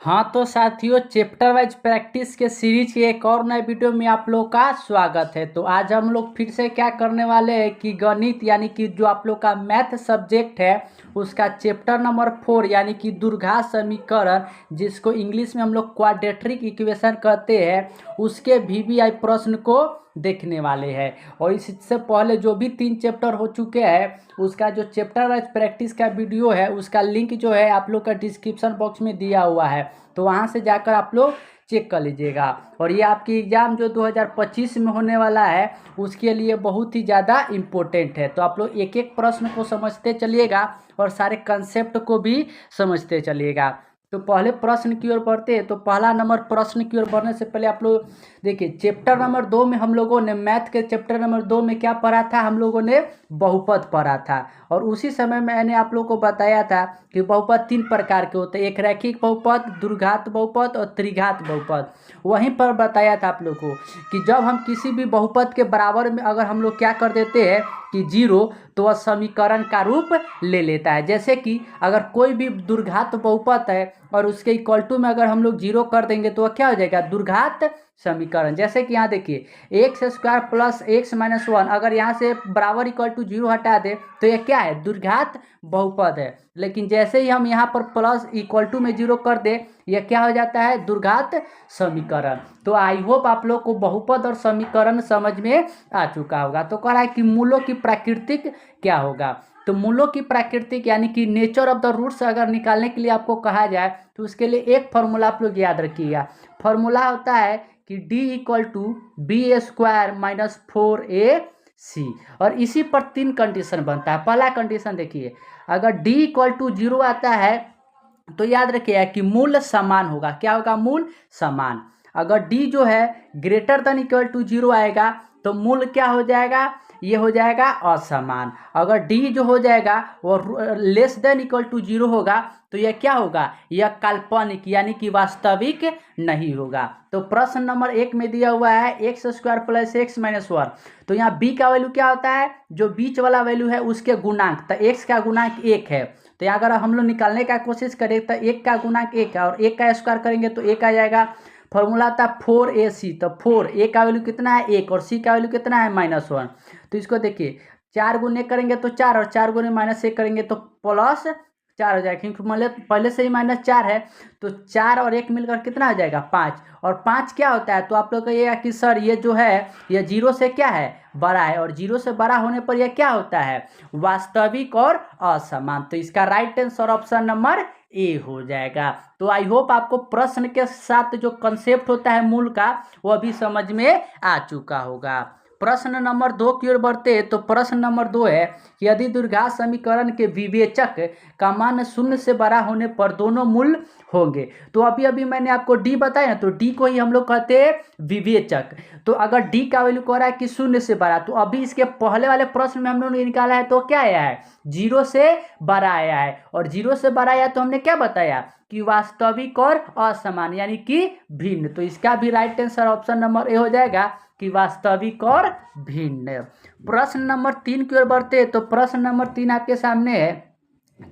हाँ तो साथियों, चैप्टर वाइज प्रैक्टिस के सीरीज के एक और नए वीडियो में आप लोग का स्वागत है। तो आज हम लोग फिर से क्या करने वाले हैं कि गणित यानी कि जो आप लोग का मैथ सब्जेक्ट है उसका चैप्टर नंबर 4 यानी कि द्विघात समीकरण, जिसको इंग्लिश में हम लोग क्वाड्रेटिक इक्वेशन कहते हैं, उसके वीवीआई प्रश्न को देखने वाले हैं। और इससे पहले जो भी 3 चैप्टर हो चुके हैं उसका जो चैप्टर वाइज प्रैक्टिस का वीडियो है उसका लिंक जो है आप लोग का डिस्क्रिप्शन बॉक्स में दिया हुआ है, तो वहाँ से जाकर आप लोग चेक कर लीजिएगा। और ये आपकी एग्ज़ाम जो 2025 में होने वाला है उसके लिए बहुत ही ज़्यादा इम्पोर्टेंट है। तो आप लोग एक एक प्रश्न को समझते चलिएगा और सारे कंसेप्ट को भी समझते चलिएगा। तो पहले प्रश्न की ओर बढ़ते हैं। तो पहला नंबर प्रश्न की ओर बढ़ने से पहले आप लोग देखिए, चैप्टर नंबर 2 में हम लोगों ने मैथ के चैप्टर नंबर 2 में क्या पढ़ा था, हम लोगों ने बहुपद पढ़ा था। और उसी समय मैंने आप लोगों को बताया था कि बहुपद 3 प्रकार के होते हैं, एक रैखिक बहुपद, द्विघात बहुपद और त्रिघात बहुपद। वहीं पर बताया था आप लोग को कि जब हम किसी भी बहुपद के बराबर में अगर हम लोग क्या कर देते हैं कि 0, तो वह समीकरण का रूप ले लेता है। जैसे कि अगर कोई भी द्विघात बहुपद है और उसके इक्वल टू में अगर हम लोग 0 कर देंगे तो वह क्या हो जाएगा, द्विघात समीकरण। जैसे कि यहाँ देखिए, x square plus x minus 1, अगर यहाँ से बराबर इक्वल टू 0 हटा दे तो ये क्या है, द्विघात बहुपद है। लेकिन जैसे ही हम यहाँ पर प्लस इक्वल टू में 0 कर दे, यह क्या हो जाता है, द्विघात समीकरण। तो आई होप आप लोग को बहुपद और समीकरण समझ में आ चुका होगा। तो कह रहा है कि मूलों की प्राकृतिक क्या होगा। तो मूलों की प्राकृतिक यानी कि नेचर ऑफ द रूट्स अगर निकालने के लिए आपको कहा जाए तो उसके लिए एक फॉर्मूला आप लोग याद रखिएगा। फॉर्मूला होता है कि d equal to B square minus 4ac। और इसी पर 3 कंडीशन बनता है। पहला कंडीशन देखिए, अगर d इक्वल टू 0 आता है तो याद रखिएगा कि मूल समान होगा। क्या होगा, मूल समान। अगर d जो है ग्रेटर देन इक्वल टू 0 आएगा तो मूल क्या हो जाएगा, ये हो जाएगा असमान। अगर d जो हो जाएगा वो लेस देन इक्वल टू 0 होगा तो यह क्या होगा, यह काल्पनिक यानी कि वास्तविक नहीं होगा। तो प्रश्न नंबर 1 में दिया हुआ है x square plus x minus 1। तो यहाँ b का वैल्यू क्या होता है, जो बीच वाला वैल्यू है उसके गुणांक। तो x का गुणांक 1 है। तो यहाँ अगर हम लोग निकालने का कोशिश करें तो 1 का गुणांक 1 है और 1 का स्क्वायर करेंगे तो 1 आ जाएगा। फॉर्मूला था 4ac। तो 4 a का वैल्यू कितना है 1 और c का वैल्यू कितना है -1। तो इसको देखिए, 4 गुने करेंगे तो 4 और 4 गुने -1 करेंगे तो प्लस 4 हो जाएगा, क्योंकि पहले से ही -4 है। तो 4 और 1 मिलकर कितना हो जाएगा, 5। और 5 क्या होता है, तो आप लोग कहिएगा कि सर ये जो है ये 0 से क्या है, बड़ा है। और 0 से बड़ा होने पर यह क्या होता है, वास्तविक और असमान। तो इसका right answer option number A हो जाएगा। तो आई होप आपको प्रश्न के साथ जो कंसेप्ट होता है मूल का वह भी समझ में आ चुका होगा। प्रश्न नंबर 2 की ओर बढ़ते हैं। तो प्रश्न नंबर 2 है कि यदि द्विघात समीकरण के विवेचक का मान 0 से बड़ा होने पर दोनों मूल होंगे। तो अभी अभी मैंने आपको डी बताया, तो डी को ही हम लोग कहते हैं विवेचक। तो अगर डी का वैल्यू कह रहा है कि 0 से बड़ा, तो अभी इसके पहले वाले प्रश्न में हम लोगों ने निकाला है तो क्या आया है, 0 से बड़ा आया है। और 0 से बड़ा आया तो हमने क्या बताया कि वास्तविक और असमान यानी कि भिन्न। तो इसका भी right answer option number A हो जाएगा कि वास्तविक और भिन्न। प्रश्न नंबर 3 की ओर बढ़ते हैं। तो प्रश्न नंबर 3 आपके सामने है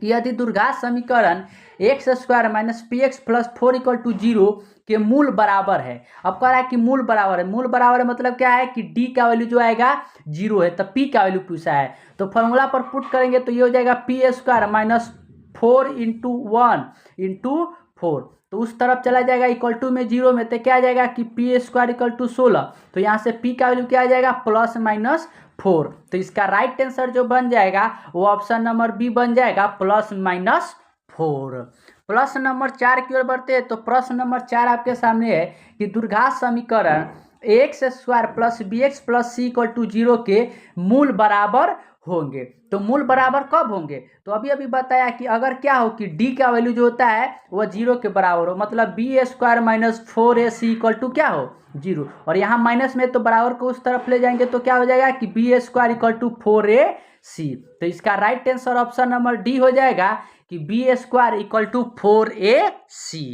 कि यदि द्विघात समीकरण x square minus P X plus 4 equal to 0 के मूल बराबर है। अब कह रहा है कि मूल बराबर है। मूल बराबर है मतलब क्या है कि डी का वैल्यू जो आएगा 0 है, तब पी का वैल्यू पूछा है। तो फॉर्मूला पर पुट करेंगे तो ये हो जाएगा P square minus 4 into 1 into 4। तो उस तरफ चला जाएगा इक्वल टू में 0 में, तो क्या आ जाएगा कि पी स्क्वायर इक्वल टू 16। तो यहाँ से पी का वैल्यू क्या आ जाएगा, +-4। तो इसका राइट आंसर जो बन जाएगा वो ऑप्शन नंबर बी बन जाएगा +-4। प्रश्न नंबर 4 की ओर बढ़ते हैं। तो प्रश्न नंबर 4 आपके सामने है कि द्विघात समीकरण x square plus b x plus c equal to 0 के मूल बराबर होंगे। तो मूल बराबर कब होंगे, तो अभी अभी बताया कि अगर क्या हो कि डी का वैल्यू जो होता है वह 0 के बराबर हो, मतलब b square minus 4ac equal to क्या हो, 0। और यहाँ माइनस में तो बराबर को उस तरफ ले जाएंगे तो क्या हो जाएगा कि b square equal to 4ac। तो इसका right answer option number D हो जाएगा कि b square equal to 4ac।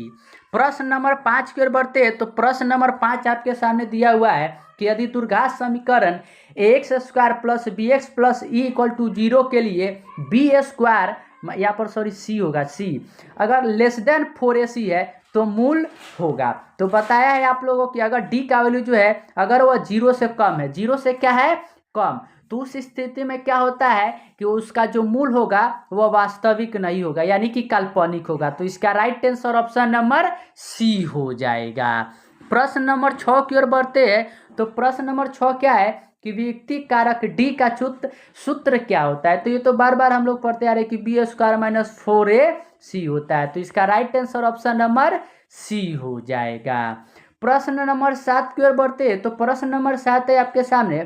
प्रश्न नंबर 5 की ओर बढ़ते हैं। तो प्रश्न नंबर 5 आपके सामने दिया हुआ है कि यदि द्विघात समीकरण x square plus b x plus e equal to 0 के लिए बी स्क्वायर, यहाँ पर सॉरी सी होगा, सी अगर लेस देन 4ac है तो मूल होगा। तो बताया है आप लोगों की अगर डी का वैल्यू जो है अगर वह 0 से कम है, 0 से क्या है कम, तो उस स्थिति में क्या होता है कि उसका जो मूल होगा वह वास्तविक नहीं होगा यानी कि काल्पनिक होगा। तो इसका right answer option number C हो जाएगा। प्रश्न नंबर 6 की ओर बढ़ते हैं। तो प्रश्न नंबर 6 क्या है कि व्यक्ति कारक डी का सूत्र क्या होता है। तो ये तो बार बार हम लोग पढ़ते आ रहे हैं कि बी स्क्वायर माइनस 4ac होता है। तो इसका right answer option number C हो जाएगा। प्रश्न नंबर 7 की ओर बढ़ते हैं। तो प्रश्न नंबर 7 है आपके सामने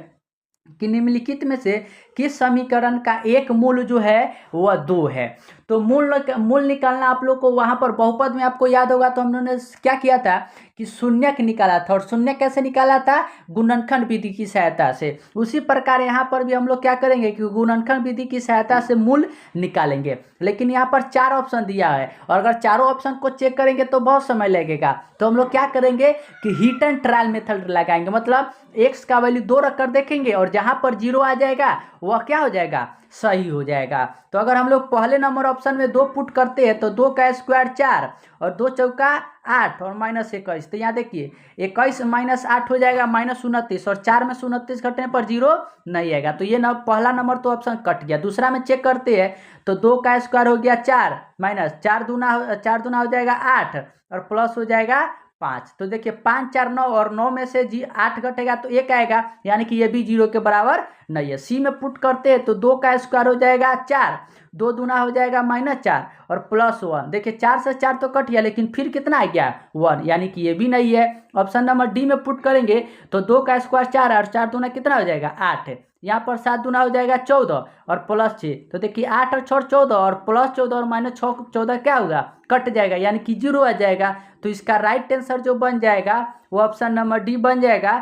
कि निम्नलिखित में से किस समीकरण का एक मूल जो है वह 2 है। तो मूल निकालना आप लोग को वहां पर बहुपद में आपको याद होगा तो हम लोगों ने क्या किया था कि शून्यक निकाला था। और शून्य कैसे निकाला था, गुणनखंड विधि की सहायता से। उसी प्रकार यहाँ पर भी हम लोग क्या करेंगे कि गुणनखंड विधि की सहायता से मूल निकालेंगे। लेकिन यहाँ पर 4 ऑप्शन दिया है और अगर चारों ऑप्शन को चेक करेंगे तो बहुत समय लगेगा। तो हम लोग क्या करेंगे कि हिट एंड ट्रायल मेथड लगाएंगे, मतलब x का वैल्यू 2 रखकर देखेंगे और जहां पर 0 आ जाएगा वह क्या हो जाएगा, सही हो जाएगा। तो अगर हम लोग पहले नंबर ऑप्शन में 2 पुट करते हैं तो 2 का स्क्वायर 4 और 2 चौका 8 और माइनस 21। तो यहाँ देखिए 21 माइनस 8 हो जाएगा माइनस 29 और 4 में से 29 घटने पर 0 नहीं आएगा। तो ये पहला नंबर तो ऑप्शन कट गया। दूसरा में चेक करते हैं तो 2 का स्क्वायर हो गया 4 माइनस 4 दूना हो जाएगा 8 और प्लस हो जाएगा 5। तो देखिए 5 4 9 और 9 में से 8 घटेगा तो 1 आएगा यानी कि ये भी 0 के बराबर नहीं है। सी में पुट करते हैं तो 2 का स्क्वायर हो जाएगा 4, 2 दूना हो जाएगा माइनस 4 और प्लस 1। देखिए 4 से 4 तो कट गया लेकिन फिर कितना आ गया 1 यानी कि ये भी नहीं है। ऑप्शन नंबर डी में पुट करेंगे तो 2 का स्क्वायर 4 और 4 दूना कितना हो जाएगा 8, यहाँ पर 7 दूना हो जाएगा 14 और प्लस 6। तो देखिए 8 और 6 14 और प्लस 14 और माइनस 14 क्या होगा, कट जाएगा यानी कि 0 आ जाएगा। तो इसका राइट आंसर जो बन जाएगा वो ऑप्शन नंबर डी बन जाएगा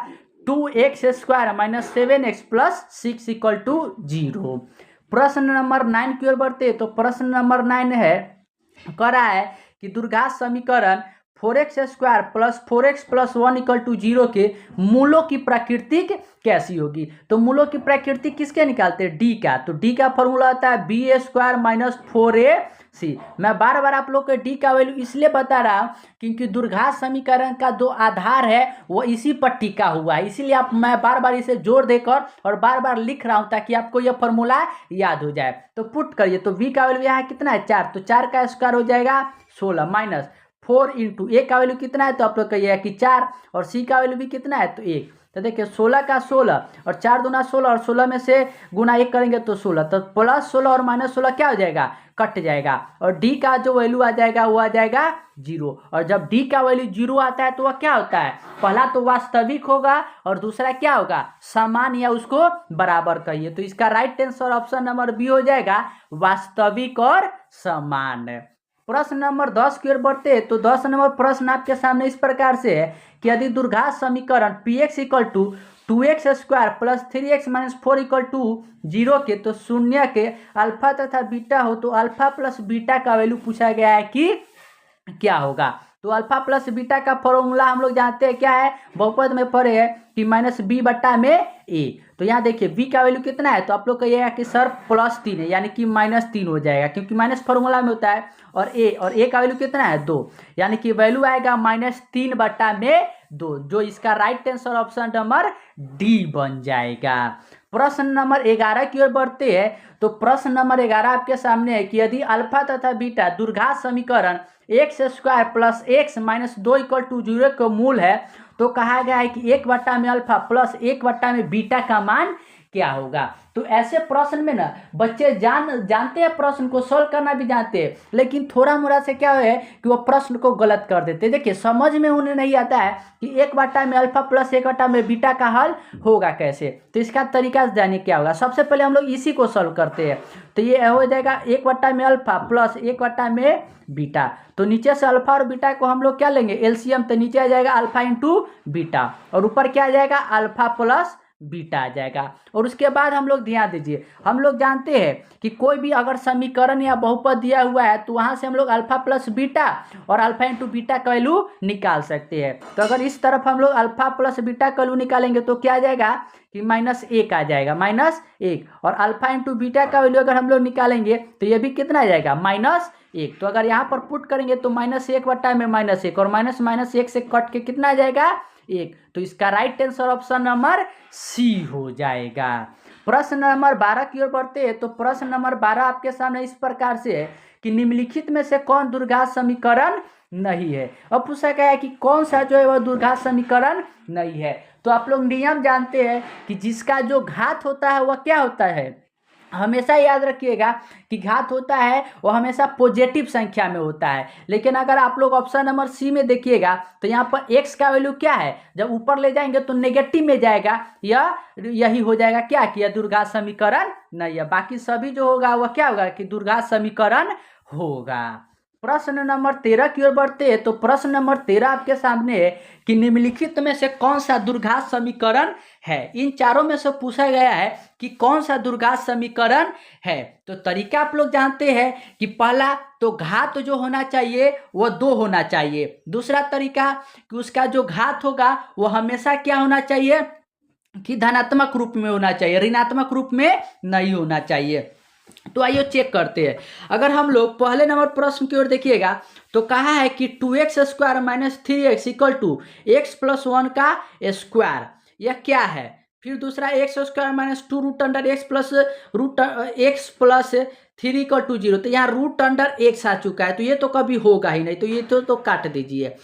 2x square minus 7x plus 6 equal to 0। प्रश्न नंबर 9 की ओर बढ़ते हैं। तो प्रश्न नंबर 9 है कह रहा है कि द्विघात समीकरण 4x square plus 4x plus 1 equal to 0 के मूलों की प्रकृति कैसी होगी। तो मूलों की प्रकृति किसके निकालते हैं, डी का। तो डी का फॉर्मूला आता है बी स्क्वायर माइनस 4ac। मैं बार बार आप लोग को डी का वैल्यू इसलिए बता रहा हूँ क्योंकि द्विघात समीकरण का जो आधार है वो इसी पर टिका हुआ है, इसीलिए मैं बार बार इसे जोर देकर और बार बार लिख रहा हूँ ताकि आपको यह फॉर्मूला याद हो जाए। तो पुट करिए तो v का वैल्यू यहाँ कितना है 4, तो 4 का स्क्वायर हो जाएगा 16 माइनस 4 इंटू ए का वैल्यू कितना है तो आप लोग कहिएगा कि 4 और सी का वैल्यू भी कितना है तो 1। तो देखिए 16 का 16 और 4 दूना 16 और 16 में से गुना 1 करेंगे तो 16, तो प्लस 16 और माइनस 16 क्या हो जाएगा, कट जाएगा और डी का जो वैल्यू आ जाएगा वो आ जाएगा 0। और जब डी का वैल्यू 0 आता है तो वह क्या होता है, पहला तो वास्तविक होगा और दूसरा क्या होगा, समान या उसको बराबर कहिए। तो इसका right answer option number B हो जाएगा वास्तविक और समान। प्रश्न नंबर 10 की ओर बढ़ते हैं। तो 10 नंबर प्रश्न आपके सामने इस प्रकार से है कि यदि द्विघात समीकरण px equal to 2x square plus 3x minus 4 equal to 0 के तो शून्य के अल्फा तथा बीटा हो तो अल्फा प्लस बीटा का वैल्यू पूछा गया है कि क्या होगा। तो अल्फा प्लस बीटा का फॉर्मूला हम लोग जानते हैं क्या है, बहुपद में पढ़े हैं कि माइनस बी बट्टा में ए। तो यहाँ देखिए बी का वैल्यू कितना है तो आप लोग कहिएगा कि सर प्लस 3 है यानी कि माइनस 3 हो जाएगा क्योंकि माइनस फॉर्मूला में होता है। और ए का वैल्यू कितना है 2 यानी कि वैल्यू आएगा माइनस 3 बट्टा में 2, जो इसका right answer option number D बन जाएगा। प्रश्न नंबर 11 की ओर बढ़ते हैं। तो प्रश्न नंबर 11 आपके सामने है कि यदि अल्फा तथा बीटा द्विघात समीकरण x square plus x minus 2 equal to 0 का मूल है तो कहा गया है कि 1 बट्टा में अल्फा प्लस 1 बट्टा में बीटा का मान क्या होगा। तो ऐसे प्रश्न में ना बच्चे जानते हैं, प्रश्न को सोल्व करना भी जानते हैं, लेकिन थोड़ा मोड़ा से क्या है कि वो प्रश्न को गलत कर देते हैं। देखिए समझ में उन्हें नहीं आता है कि 1 बट्टा में अल्फा प्लस 1 बट्टा में बीटा का हल होगा कैसे। तो इसका तरीका जानिए क्या होगा। सबसे पहले हम लोग इसी को सोल्व करते हैं। तो ये हो जाएगा 1 बट्टा में अल्फा प्लस 1 बट्टा में बीटा। तो नीचे से अल्फा और बीटा को हम लोग क्या लेंगे, एलसीएम। तो नीचे आ जाएगा अल्फा इंटू बीटा और ऊपर क्या आ जाएगा अल्फा प्लस बीटा आ जाएगा। और उसके बाद हम लोग ध्यान दीजिए, हम लोग जानते हैं कि कोई भी अगर समीकरण या बहुपद दिया हुआ है तो वहां से हम लोग अल्फा प्लस बीटा और अल्फा इंटू बीटा का वैल्यू निकाल सकते हैं। तो अगर इस तरफ हम लोग अल्फा प्लस बीटा का वैल्यू निकालेंगे तो क्या आ जाएगा कि -1 आ जाएगा, -1। और अल्फा इंटू बीटा का वैल्यू अगर हम लोग निकालेंगे तो ये भी कितना आ जाएगा, -1। तो अगर यहाँ पर पुट करेंगे तो -1 बटा में -1 और माइनस माइनस 1 से कट के कितना आ जाएगा, 1। तो इसका right answer option number C हो जाएगा। प्रश्न नंबर 12 की ओर बढ़ते हैं। तो प्रश्न नंबर 12 आपके सामने इस प्रकार से है कि निम्नलिखित में से कौन द्विघात समीकरण नहीं है। अब पूछा गया है कि कौन सा जो है वह द्विघात समीकरण नहीं है। तो आप लोग नियम जानते हैं कि जिसका जो घात होता है वह क्या होता है, हमेशा याद रखिएगा कि घात होता है वो हमेशा पॉजिटिव संख्या में होता है। लेकिन अगर आप लोग ऑप्शन नंबर सी में देखिएगा तो यहाँ पर x का वैल्यू क्या है, जब ऊपर ले जाएंगे तो नेगेटिव में जाएगा, यही हो जाएगा क्या कि यह द्विघात समीकरण नहीं है। बाकी सभी जो होगा वह क्या होगा कि द्विघात समीकरण होगा। प्रश्न नंबर 13 की ओर बढ़ते हैं। तो प्रश्न नंबर 13 आपके सामने है कि निम्नलिखित में से कौन सा द्विघात समीकरण है। इन चारों में से पूछा गया है कि कौन सा द्विघात समीकरण है। तो तरीका आप लोग जानते हैं कि पहला तो घात जो होना चाहिए वह 2 होना चाहिए। दूसरा तरीका कि उसका जो घात होगा वह हमेशा क्या होना चाहिए कि धनात्मक रूप में होना चाहिए, ऋणात्मक रूप में नहीं होना चाहिए। तो आइए चेक करते हैं। अगर हम लोग पहले नंबर प्रश्न की ओर देखिएगा तो कहा है कि 2x square minus 3x equal to x plus 1 का स्क्वायर, यह क्या है। फिर दूसरा x square minus 2 root under x plus 3 equal to 0। तो यहाँ रूट अंडर x आ चुका है तो ये तो कभी होगा ही नहीं, तो ये तो काट दीजिए।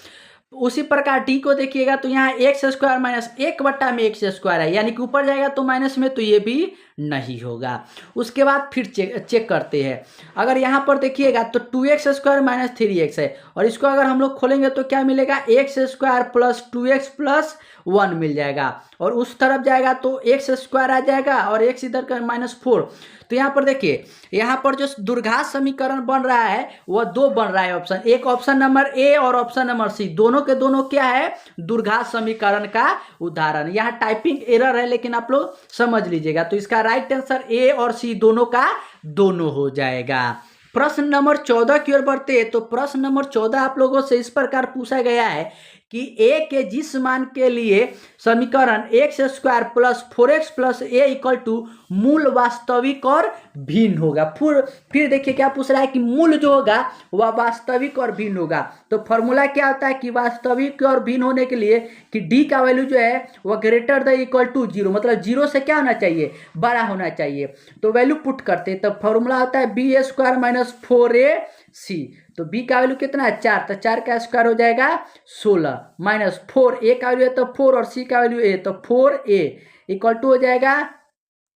उसी प्रकार डी को देखिएगा तो यहाँ एक्स स्क्वायर माइनस 1 बट्टा में एक्स स्क्वायर है, यानी कि ऊपर जाएगा तो माइनस में, तो ये भी नहीं होगा। उसके बाद फिर चेक करते हैं। अगर यहाँ पर देखिएगा तो 2x स्क्वायर माइनस 3x है और इसको अगर हम लोग खोलेंगे तो क्या मिलेगा, x square plus 2x plus 1 मिल जाएगा। और उस तरफ जाएगा तो एक्स स्क्वायर आ जाएगा और एक्स इधर का -4। तो यहाँ पर देखिए, यहाँ पर जो द्विघात समीकरण बन रहा है वह 2 बन रहा है ऑप्शन, एक ऑप्शन नंबर ए और ऑप्शन नंबर सी, दोनों के दोनों क्या है, द्विघात समीकरण का उदाहरण। यहाँ टाइपिंग एरर है लेकिन आप लोग समझ लीजिएगा। तो इसका राइट आंसर ए और सी दोनों का दोनों हो जाएगा। प्रश्न नंबर 14 की ओर बढ़ते हैं। तो प्रश्न नंबर 14 आप लोगों से इस प्रकार पूछा गया है कि a के जिस मान के लिए समीकरण x square plus 4x plus a equal to मूल वास्तविक और भिन्न होगा। फिर देखिए क्या पूछ रहा है कि मूल जो होगा वह वास्तविक और भिन्न होगा। तो फॉर्मूला क्या होता है कि वास्तविक और भिन्न होने के लिए कि d का वैल्यू जो है वह ग्रेटर द इक्वल टू 0, मतलब 0 से क्या होना चाहिए, बड़ा होना चाहिए। तो वैल्यू पुट करते हैं, तो फॉर्मूला होता है बी स्क्वायर माइनस 4ac। तो b का वैल्यू कितना है, 4, तो 4 का स्क्वायर हो जाएगा 16 माइनस 4, a का वैल्यू है तो 4 और c का वैल्यू a, तो 4a इक्वल टू हो जाएगा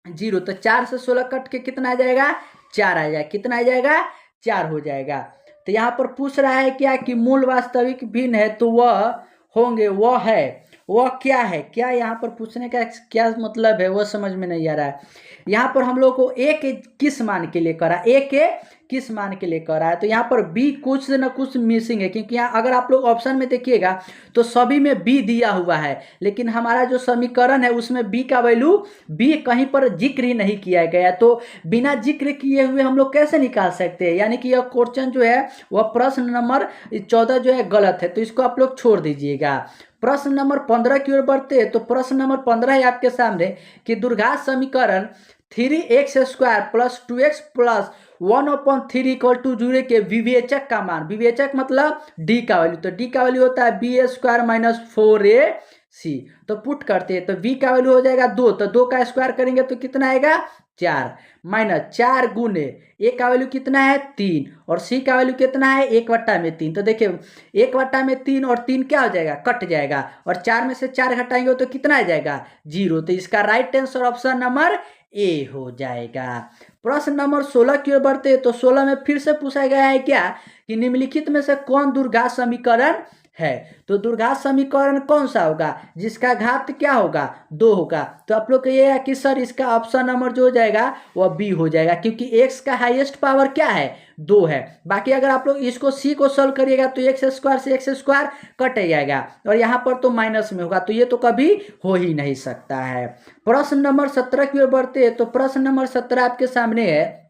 0। तो 4 से 16 कट के कितना आ जाएगा, 4 आ जाएगा। कितना आ जाएगा, 4 हो जाएगा। तो यहाँ पर पूछ रहा है क्या कि मूल वास्तविक भिन्न है, तो वह होंगे, वह है, वह क्या है, क्या यहाँ पर पूछने का क्या मतलब है वह समझ में नहीं आ रहा है। यहाँ पर हम लोग को ए के किस मान के लिए करा, ए के किस मान के लिए करा है। तो यहाँ पर बी कुछ न कुछ मिसिंग है, क्योंकि यहाँ अगर आप लोग ऑप्शन में देखिएगा तो सभी में बी दिया हुआ है, लेकिन हमारा जो समीकरण है उसमें बी का वैल्यू बी कहीं पर जिक्र ही नहीं किया गया। तो बिना जिक्र किए हुए हम लोग कैसे निकाल सकते हैं, यानी कि यह क्वेश्चन जो है वह प्रश्न नंबर 14 जो है गलत है, तो इसको आप लोग छोड़ दीजिएगा। प्रश्न नंबर 15 की ओर बढ़ते हैं। तो प्रश्न नंबर 15 है आपके सामने कि द्विघात समीकरण 3x square plus 2x plus 1/3 equal to 0 के विवेचक का मान, विवेचक मतलब d का वैल्यू, तो d का वैल्यू होता है b स्क्वायर माइनस 4ac। तो पुट करते हैं तो v का वैल्यू हो जाएगा 2, तो 2 का स्क्वायर करेंगे तो कितना आएगा, 4 माइनस 4 गुने a का वैल्यू कितना है 3 और c का वैल्यू कितना है 1/3। तो देखिए 1/3 और 3 क्या हो जाएगा, कट जाएगा और 4 में से 4 घटाएंगे तो कितना आ जाएगा, 0। तो इसका right answer option number A हो जाएगा। प्रश्न नंबर 16 की ओर बढ़ते हैं। तो 16 में फिर से पूछा गया है क्या कि निम्नलिखित में से कौन द्विघात समीकरण है। तो द्विघात समीकरण कौन सा होगा जिसका घात क्या होगा, 2 होगा। तो आप लोग को ये है कि सर इसका ऑप्शन नंबर जो हो जाएगा वह बी हो जाएगा, क्योंकि x का हाईएस्ट पावर क्या है, 2 है। बाकी अगर आप लोग इसको c को सॉल्व करिएगा तो एक्स स्क्वायर से एक्स स्क्वायर कट जाएगा और यहाँ पर तो माइनस में होगा, तो ये तो कभी हो ही नहीं सकता है। प्रश्न नंबर 17 की ओर बढ़ते हैं। तो प्रश्न नंबर 17 आपके सामने है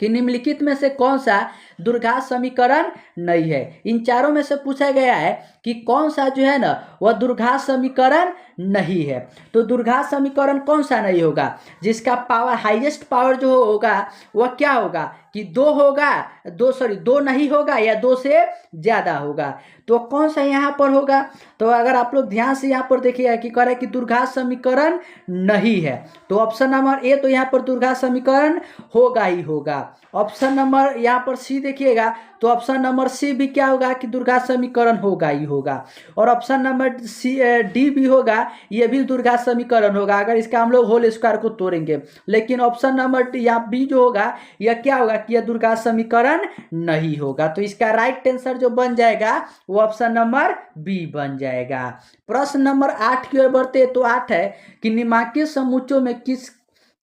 कि निम्नलिखित में से कौन सा द्विघात समीकरण नहीं है। इन चारों में से पूछा गया है कि कौन सा जो है ना वह द्विघात समीकरण नहीं है। तो द्विघात समीकरण कौन सा नहीं होगा? जिसका पावर हाईएस्ट पावर जो होगा वह क्या होगा कि दो होगा, दो नहीं होगा या दो से ज्यादा होगा। तो कौन सा यहाँ पर होगा? तो अगर आप लोग ध्यान से यहाँ पर देखिएगा कि कह रहा है कि द्विघात समीकरण नहीं है, तो ऑप्शन नंबर ए तो यहाँ पर द्विघात समीकरण होगा ही होगा। ऑप्शन नंबर यहाँ पर सी देखिएगा, तो ऑप्शन नंबर सी भी क्या होगा कि द्विघात समीकरण होगा ही होगा। और ऑप्शन नंबर सी डी भी होगा, ये भी द्विघात समीकरण होगा अगर इसका हम लोग होल स्क्वायर को तोड़ेंगे। लेकिन ऑप्शन नंबर या बी जो होगा यह क्या होगा कि यह द्विघात समीकरण नहीं होगा। तो इसका राइट आंसर जो बन जाएगा वो ऑप्शन नंबर बी बन जाएगा। प्रश्न नंबर 8 की ओर बढ़ते तो 8 है कि निम्नलिखित समुच्चयों में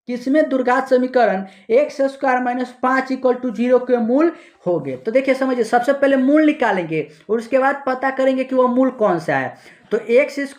किसमें द्विघात समीकरण x² - 5 = 0 के मूल होंगे। तो देखिए समझिए, सबसे पहले मूल निकालेंगे और उसके बाद पता करेंगे कि वह मूल कौन सा है। तो x =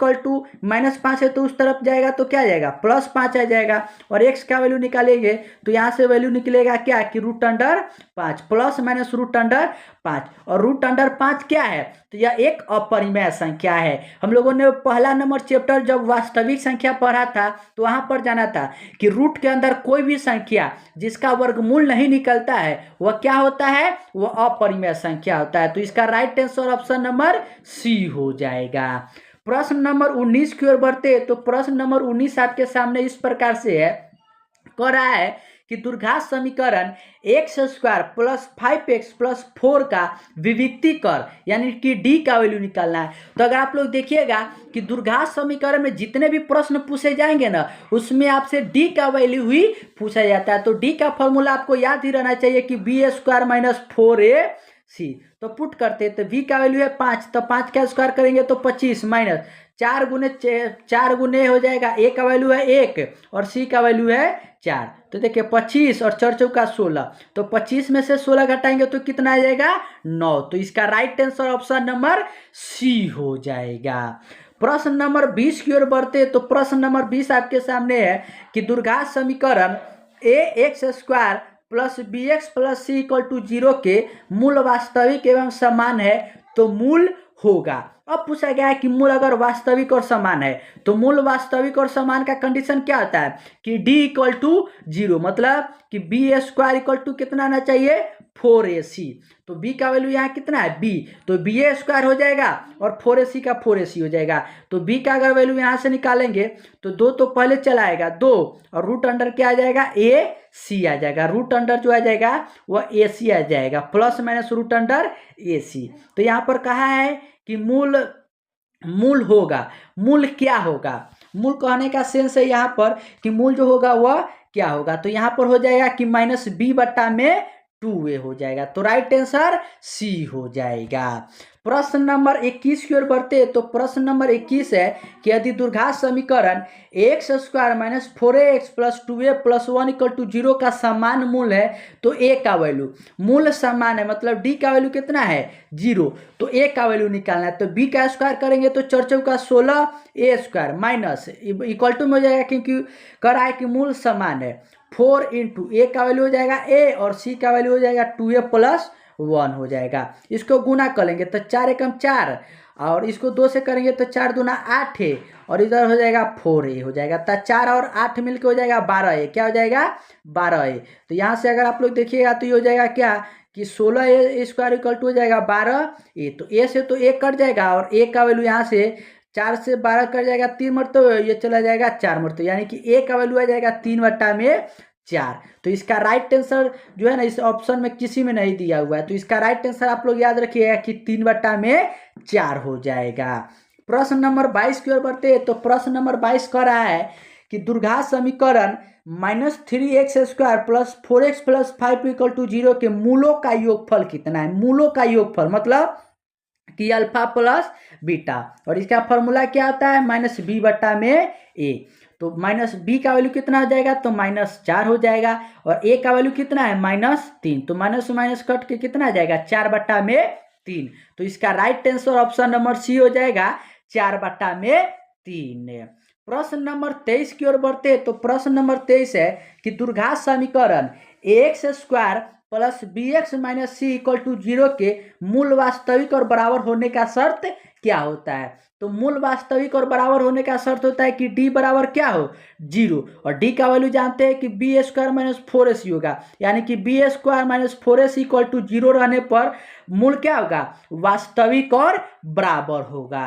-5 है तो उस तरफ जाएगा तो क्या जाएगा +5 आ जाएगा। और x का वैल्यू निकालेंगे तो यहाँ से वैल्यू निकलेगा क्या कि √5 प्लस माइनस √5। और √5 क्या है? तो यह एक अपरिमेय संख्या है। हम लोगों ने पहला नंबर चैप्टर जब वास्तविक संख्या पढ़ा था तो वहां पर जाना था कि रूट के अंदर कोई भी संख्या जिसका वर्गमूल नहीं निकलता है वह क्या होता है? वह अपरिमेय संख्या होता है। तो इसका right answer option number C हो जाएगा। प्रश्न नंबर 19 की ओर बढ़ते तो प्रश्न नंबर 19 आपके सामने इस प्रकार से है, कह रहा है कि द्विघात समीकरण x² + 5x + 4 का विविक्ती कर, यानी कि d का वैल्यू निकालना है। तो अगर आप लोग देखिएगा कि द्विघात समीकरण में जितने भी प्रश्न पूछे जाएंगे ना उसमें आपसे d का वैल्यू ही पूछा जाता है। तो d का फॉर्मूला आपको याद ही रहना चाहिए कि b² - 4ac। तो पुट करते तो v का वैल्यू है 5, तो 5 का स्क्वायर करेंगे तो 25 माइनस 4 गुने हो जाएगा, a का वैल्यू है 1 और c का वैल्यू है 4। तो देखिए 25 और 4 चौका 16, तो 25 में से 16 घटाएंगे तो कितना आ जाएगा 9। तो इसका right answer option number C हो जाएगा। प्रश्न नंबर 20 की ओर बढ़ते तो प्रश्न नंबर 20 आपके सामने है कि द्विघात समीकरण ax² + bx + c = 0 के मूल वास्तविक एवं समान है तो मूल होगा। अब पूछा गया है कि मूल अगर वास्तविक और समान है तो मूल वास्तविक और समान का कंडीशन क्या होता है कि d = 0, मतलब कि b² कितना आना चाहिए 4ac। तो b का वैल्यू यहाँ कितना है b, तो ba² हो जाएगा और 4ac का 4ac हो जाएगा। तो b का अगर वैल्यू यहाँ से निकालेंगे तो 2 तो पहले चला आएगा 2 और रूट अंडर क्या आ जाएगा ac आ जाएगा। रूट अंडर जो आ जाएगा वह ac आ जाएगा plus minus root under ac। तो यहाँ पर कहा है कि मूल होगा। मूल क्या होगा? मूल कहने का सेंस है यहाँ पर कि मूल जो होगा वह क्या होगा। तो यहाँ पर हो जाएगा कि -b/2a हो जाएगा। तो राइट आंसर सी हो जाएगा। प्रश्न नंबर 21 की ओर बढ़ते तो प्रश्न नंबर 21 है कि यदि द्विघात समीकरण x² - 4ax + 2a + 1 = 0 का समान मूल है तो a का वैल्यू, मूल समान है मतलब d का वैल्यू कितना है 0, तो a का वैल्यू निकालना है। तो b का स्क्वायर करेंगे तो 4 चौका 16 a² माइनस इक्वल टू में हो जाएगा क्योंकि कह रहा है कि मूल समान है 4 × a का वैल्यू हो जाएगा a और c का वैल्यू हो जाएगा 2a + 1 हो जाएगा। इसको गुना करेंगे तो 4 एकम 4 और इसको 2 से करेंगे तो 4 दूना 8 है और इधर हो जाएगा 4a हो जाएगा। तो 4 और 8 मिलकर हो जाएगा 12a। क्या हो जाएगा 12a। तो यहाँ से अगर आप लोग देखिएगा तो ये हो जाएगा क्या कि 16a² हो जाएगा 12a। तो a से तो a कट जाएगा और a का वैल्यू यहाँ से 4 से 12 कट जाएगा 3 मरतबा, ये चला जाएगा 4 मरतबा, यानी कि a का वैल्यू आ जाएगा 3/4। तो इसका राइट आंसर जो है ना इस ऑप्शन में किसी में नहीं दिया हुआ है। तो इसका राइट आंसर आप लोग याद रखिएगा कि 3/4 हो जाएगा। प्रश्न नंबर 22 की ओर बढ़ते तो प्रश्न नंबर 22 कह रहा है कि द्विघात समीकरण -3x² + 4x + 5 = 0 के मूलों का योगफल कितना है। मूलों का योगफल मतलब कि अल्फा प्लस बीटा, और इसका फॉर्मूला क्या आता है -b/a। तो -b का वैल्यू कितना हो जाएगा तो -4 हो जाएगा और a का वैल्यू कितना है -3। तो माइनस माइनस कट के कितना आ जाएगा 4/3। तो इसका right answer option number C हो जाएगा 4/3। प्रश्न नंबर 23 की ओर बढ़ते तो प्रश्न नंबर 23 है कि द्विघात समीकरण x² plus b x minus c equal to 0 के मूल वास्तविक और बराबर होने का शर्त क्या होता है? तो मूल वास्तविक और बराबर होने का शर्त होता है कि डी बराबर क्या हो 0, और डी का वैल्यू जानते हैं कि बी स्क्वायर माइनस 4ac होगा, यानी कि b square minus 4ac equal to 0 रहने पर मूल क्या होगा? वास्तविक और बराबर होगा।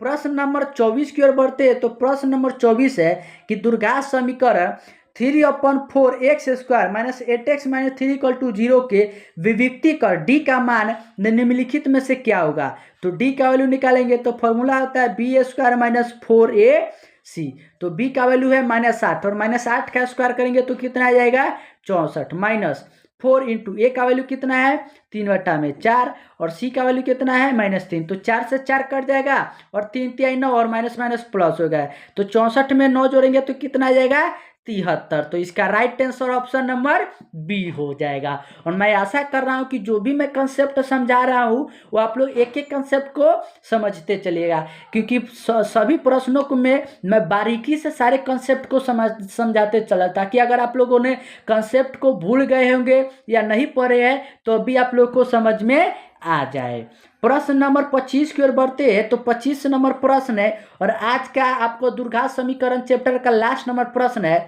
प्रश्न नंबर 24 की ओर बढ़ते हैं। तो प्रश्न नंबर 24 है कि दुर्घात समीकरण 3/4x² minus 8x minus 3 equal to 0 के विविक्ति कर डी का मान निम्नलिखित में से क्या होगा? तो डी का वैल्यू निकालेंगे तो फॉर्मूला होता है बी स्क्वायर माइनस 4ac। तो बी का वैल्यू है -8, और -8 का स्क्वायर करेंगे तो कितना आ जाएगा? 64 माइनस 4 इंटू ए का वैल्यू कितना है? 3/4, और सी का वैल्यू कितना है? -3। तो 4 से 4 कट जाएगा, और 3 3 9, और माइनस माइनस प्लस हो गया। तो 64 में 9 जोड़ेंगे तो कितना आ जाएगा? 73। तो इसका right answer option number B हो जाएगा। और मैं आशा कर रहा हूं कि जो भी मैं कंसेप्ट समझा रहा हूं वो आप लोग एक एक कंसेप्ट को समझते चलिएगा, क्योंकि सभी प्रश्नों को मैं बारीकी से सारे कंसेप्ट को समझाते चला, ताकि अगर आप लोगों ने कंसेप्ट को भूल गए होंगे या नहीं पढ़े हैं तो अभी आप लोग को समझ में आ जाए। प्रश्न नंबर 25 की ओर बढ़ते हैं। तो 25 नंबर प्रश्न है, और आज का आपको दुर्घात समीकरण चैप्टर का लास्ट नंबर प्रश्न है।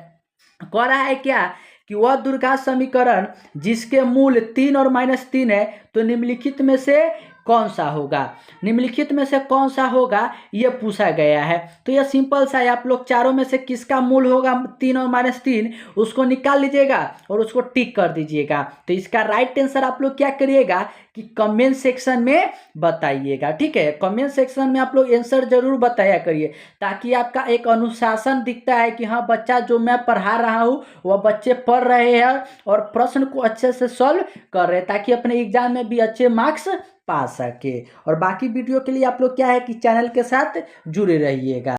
कह रहा है क्या कि वह दुर्घात समीकरण जिसके मूल 3 और -3 है, तो निम्नलिखित में से कौन सा होगा? निम्नलिखित में से कौन सा होगा ये पूछा गया है। तो यह सिंपल सा है, आप लोग चारों में से किसका मूल होगा 3 और -3 उसको निकाल लीजिएगा और उसको टिक कर दीजिएगा। तो इसका राइट आंसर आप लोग क्या करिएगा कि कमेंट सेक्शन में बताइएगा, ठीक है? कमेंट सेक्शन में आप लोग आंसर जरूर बताया करिए, ताकि आपका एक अनुशासन दिखता है कि हाँ बच्चा जो मैं पढ़ा रहा हूँ वह बच्चे पढ़ रहे हैं और प्रश्न को अच्छे से सॉल्व कर रहे हैं, ताकि अपने एग्जाम में भी अच्छे मार्क्स पा सके। और बाकी वीडियो के लिए आप लोग क्या है कि चैनल के साथ जुड़े रहिएगा।